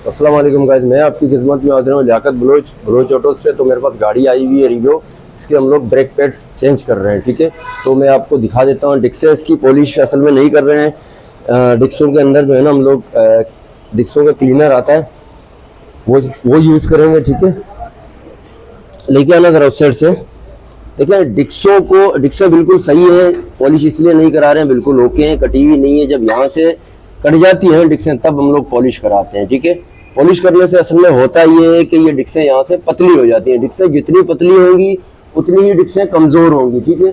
अस्सलाम वालेकुम गाइस, मैं आपकी खिदमत में हाजिर हूँ लियाकत बलोच ऑटो से। तो मेरे पास गाड़ी आई हुई है रिवो, इसके हम लोग ब्रेक पैड्स चेंज कर रहे हैं। ठीक है, तो मैं आपको दिखा देता हूँ। डिक्सेस की पॉलिश असल में नहीं कर रहे हैं। डिक्सों के अंदर जो है ना हम लोग डिक्सों का क्लीनर आता है वो यूज़ करेंगे। ठीक है, लेके आना जरा उस साइड से। देखिए डिक्सो बिल्कुल सही है, पॉलिश इसलिए नहीं करा रहे हैं, बिल्कुल ओके हैं, कटी हुई नहीं है। जब यहाँ से कट जाती हैं डिक्सें तब हम लोग पॉलिश कराते हैं। ठीक है, पॉलिश करने से असल में होता ये है कि ये डिक्सें यहाँ से पतली हो जाती हैं। डिक्सें जितनी पतली होंगी उतनी ही डिक्सें कमज़ोर होंगी। ठीक है,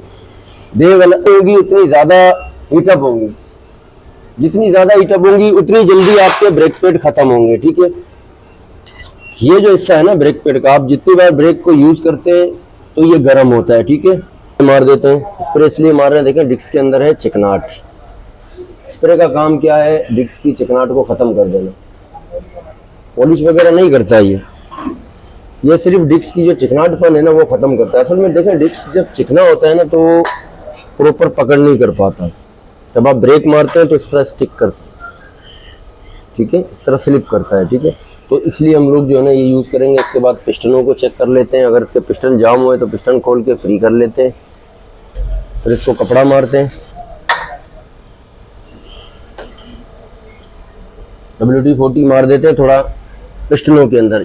देह वाला होगी उतनी ज़्यादा हीटअप होंगी, जितनी ज़्यादा हीटअप होंगी उतनी जल्दी आपके ब्रेक पैड ख़त्म होंगे। ठीक है, ये जो हिस्सा है ना ब्रेक पैड का, आप जितनी बार ब्रेक को यूज़ करते हैं तो ये गर्म होता है। ठीक है, मार देते हैं स्प्रे, इसलिए मार रहे हैं। देखें डिस्क के अंदर है चिकनाट। स्प्रे का काम क्या है? डिस्क की चिकनाट को ख़त्म कर देना, पॉलिश वगैरह नहीं करता ये सिर्फ डिस्क की जो चिकनाटपन है ना वो ख़त्म करता है। असल में देखें डिस्क जब चिकना होता है ना तो प्रॉपर पकड़ नहीं कर पाता। जब आप ब्रेक मारते हैं तो इस तरह स्टिक करता है। ठीक है, इस तरह स्लिप करता है। ठीक है, तो इसलिए हम लोग जो है ना ये यूज़ करेंगे। इसके बाद पिस्टनों को चेक कर लेते हैं, अगर इसके पिस्टन जाम हुए तो पिस्टन खोल के फ्री कर लेते हैं, फिर इसको कपड़ा मारते हैं। WD-40 मार देते हैं थोड़ा पिस्टनों के अंदर।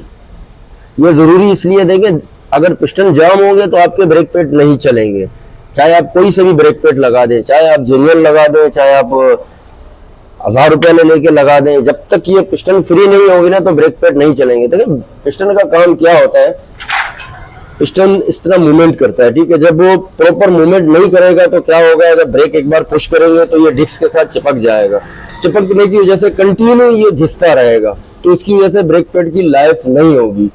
ये ज़रूरी इसलिए देखें, अगर पिस्टन जाम होंगे तो आपके ब्रेक पैड नहीं चलेंगे। चाहे आप कोई से भी ब्रेक पैड लगा दें, चाहे आप जेन्युइन लगा दें, चाहे आप 1000 रुपये में लेके लगा दें, जब तक ये पिस्टन फ्री नहीं होगी ना तो ब्रेक पैड नहीं चलेंगे। देखिए पिस्टन का काम क्या होता है, पिस्टन इस तरह मूवमेंट करता है। ठीक है, जब वो प्रॉपर मूवमेंट नहीं करेगा तो क्या होगा, अगर ब्रेक एक बार पुश करेंगे तो ये डिस्क के साथ चिपक जाएगा। चिपकने की वजह से कंटिन्यू ये घिसता रहेगा, तो इसकी वजह से ब्रेक पैड की लाइफ नहीं होगी।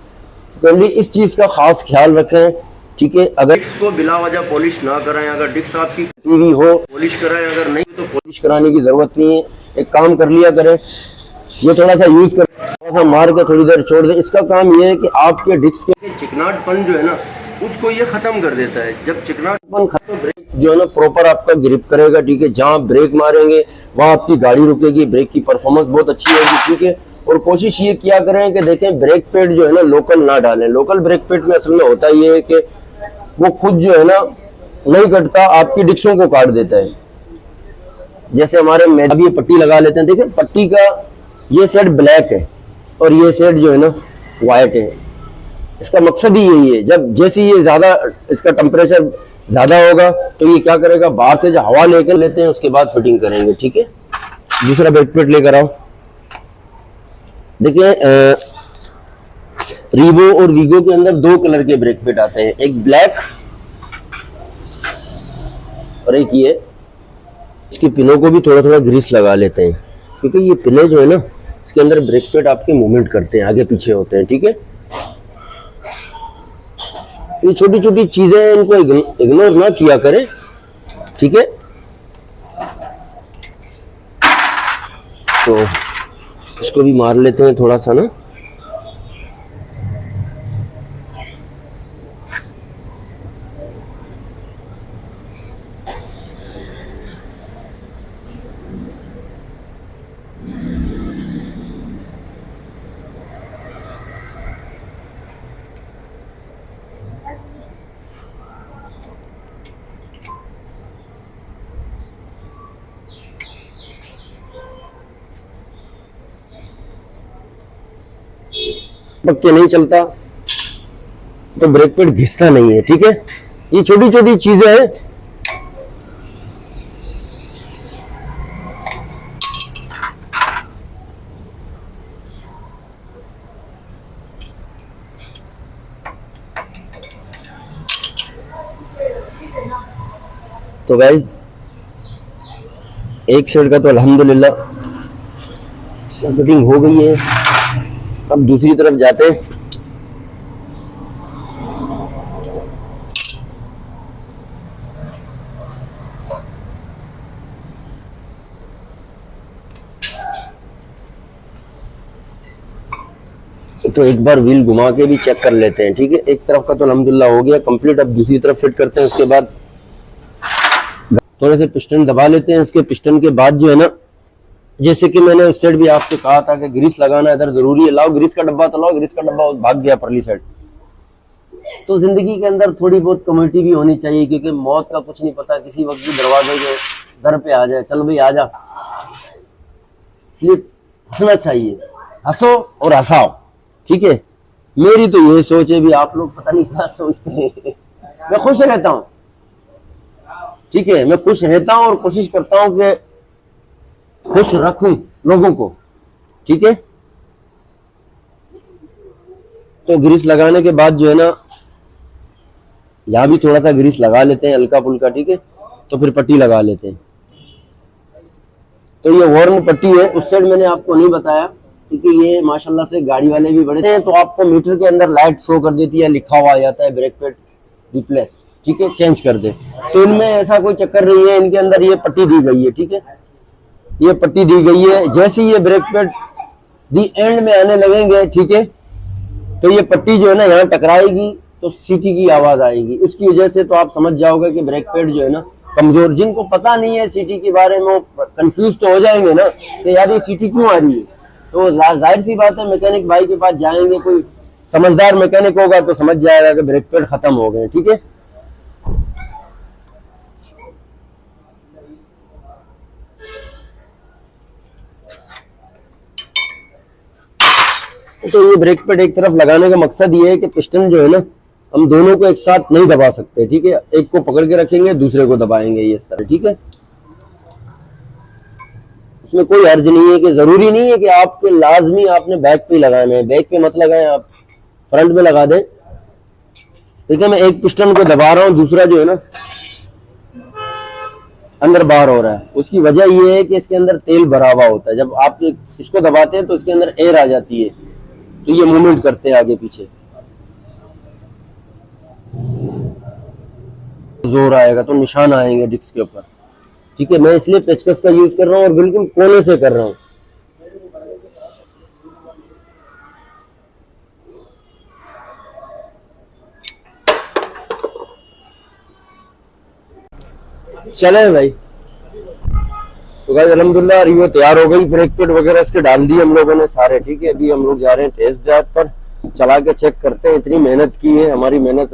तो इस चीज़ का खास ख्याल रखें। ठीक है, अगर डिस्क को बिला वजह पॉलिश ना कराएं, अगर डिस्क आपकी कटी हुई हो पॉलिश कराएं, अगर नहीं तो पॉलिश कराने की ज़रूरत नहीं है। एक काम कर लिया करें, ये थोड़ा सा यूज़ कर, थोड़ा सा मार के थोड़ी देर छोड़ दें। इसका काम ये है कि आपके डिस्क के चिकनाटपन जो है ना उसको ये ख़त्म कर देता है। जब चिकनाटपन खत्म, ब्रेक जो है ना प्रॉपर आपका ग्रिप करेगा। ठीक है, जहाँ ब्रेक मारेंगे वहाँ आपकी गाड़ी रुकेगी, ब्रेक की परफॉर्मेंस बहुत अच्छी होगी। ठीक है, और कोशिश ये किया करें कि देखें ब्रेक पैड जो है ना लोकल ना डालें। लोकल ब्रेक पैड में असल में होता ये है कि वो खुद जो है ना नहीं कटता, आपकी डिस्कों को काट देता है। जैसे हमारे में अभी ये पट्टी लगा लेते हैं, देखिए पट्टी का ये साइड ब्लैक है और ये साइड जो है ना वाइट है। इसका मकसद ही यही है, जब जैसे ये ज़्यादा इसका टेम्परेचर ज़्यादा होगा तो ये क्या करेगा, बाहर से जो हवा लेकर लेते हैं उसके बाद फिटिंग करेंगे। ठीक है, दूसरा ब्रेक पैड लेकर आओ। देखिए रीवो और वीगो के अंदर 2 कलर के ब्रेक पैड आते हैं, एक ब्लैक और एक ये। इसकी पिनों को भी थोड़ा थोड़ा ग्रीस लगा लेते हैं, क्योंकि ये पिने जो है ना इसके अंदर ब्रेक पैड आपके मूवमेंट करते हैं, आगे पीछे होते हैं। ठीक है, ये छोटी छोटी चीजें इनको इग्नोर ना किया करें। ठीक है, तो इसको भी मार लेते हैं थोड़ा सा ना। पक्के नहीं चलता तो ब्रेक पैड घिसता नहीं है। ठीक है, ये छोटी छोटी चीजें हैं। तो गाइज एक साइड का तो अल्हम्दुलिल्लाह फिटिंग हो गई है। अब दूसरी तरफ जाते हैं। तो एक बार व्हील घुमा के भी चेक कर लेते हैं। ठीक है, एक तरफ का तो अल्हम्दुलिल्लाह हो गया कंप्लीट। अब दूसरी तरफ फिट करते हैं। उसके बाद थोड़े से पिस्टन दबा लेते हैं। इसके पिस्टन के बाद जो है ना जैसे कि मैंने उस साइड भी आपसे कहा था कि ग्रीस लगाना इधर जरूरी है, लाओ ग्रीस का डब्बा तो लाओ, ग्रीस का डब्बा भाग गया परली साइड। तो जिंदगी के अंदर थोड़ी बहुत कम्युनिटी भी होनी चाहिए, क्योंकि मौत का कुछ नहीं पता, किसी वक्त भी दरवाजे के दर पे आ जाए, चल भाई आ जा। इसलिए हंसना चाहिए, हंसो और हंसाओ, ठीक है। मेरी तो ये सोच है भी, आप लोग पता नहीं क्या सोचते हैं। मैं खुश रहता हूँ, ठीक है, मैं खुश रहता हूँ और कोशिश करता हूँ कि खुश रखूं लोगों को, ठीक है। तो ग्रीस लगाने के बाद जो है ना, यहां भी थोड़ा सा ग्रीस लगा लेते हैं हल्का फुल्का, ठीक है। तो फिर पट्टी लगा लेते हैं। तो ये वार्म पट्टी है, उस साइड मैंने आपको नहीं बताया, क्योंकि ये माशाल्लाह से गाड़ी वाले भी बड़े हैं, तो आपको मीटर के अंदर लाइट शो कर देती है, लिखा हुआ आ जाता है ब्रेक पैड रिप्लेस, ठीक है, चेंज कर दे। तो इनमें ऐसा कोई चक्कर नहीं है, इनके अंदर ये पट्टी दी गई है, ठीक है, ये पट्टी दी गई है। जैसे ही ये ब्रेक पैड दी एंड में आने लगेंगे, ठीक है, तो ये पट्टी जो है ना यहाँ टकराएगी तो सीटी की आवाज आएगी, उसकी वजह से तो आप समझ जाओगे कि ब्रेक पैड जो है ना कमजोर। जिनको पता नहीं है सीटी के बारे में, वो कंफ्यूज तो हो जाएंगे ना कि यार ये सीटी क्यों आ रही है। तो जाहिर सी बात है, मैकेनिक भाई के पास जाएंगे, कोई समझदार मैकेनिक होगा तो समझ जाएगा कि ब्रेक पैड खत्म हो गए, ठीक है। तो ये ब्रेक पैड एक तरफ लगाने का मकसद ये है कि पिस्टन जो है ना, हम दोनों को एक साथ नहीं दबा सकते, ठीक है। एक को पकड़ के रखेंगे, दूसरे को दबाएंगे, ये इस तरह, ठीक है। इसमें कोई हर्ज नहीं है, कि जरूरी नहीं है कि आपके लाजमी आपने बैक पे लगाना है, बैक पे मत लगाएं, आप फ्रंट में लगा दें, ठीक है। मैं एक पिस्टन को दबा रहा हूं, दूसरा जो है ना अंदर बाहर हो रहा है। उसकी वजह यह है कि इसके अंदर तेल भरा हुआ होता है। जब आप इसको दबाते हैं तो इसके अंदर एयर आ जाती है, तो ये मूवमेंट करते हैं आगे पीछे, जोर आएगा तो निशान आएंगे डिस्क के ऊपर, ठीक है। मैं इसलिए पेचकस का यूज कर रहा हूँ और बिल्कुल कोने से कर रहा हूँ। चले भाई, तो गाइस अल्हम्दुलिल्लाह रिव्यू तैयार हो गई, ब्रेक पैड वगैरह इसके डाल दिए हम लोगों ने सारे, ठीक है। अभी हम लोग जा रहे हैं टेस्ट ड्राइव पर, चला के चेक करते हैं। इतनी मेहनत की है, हमारी मेहनत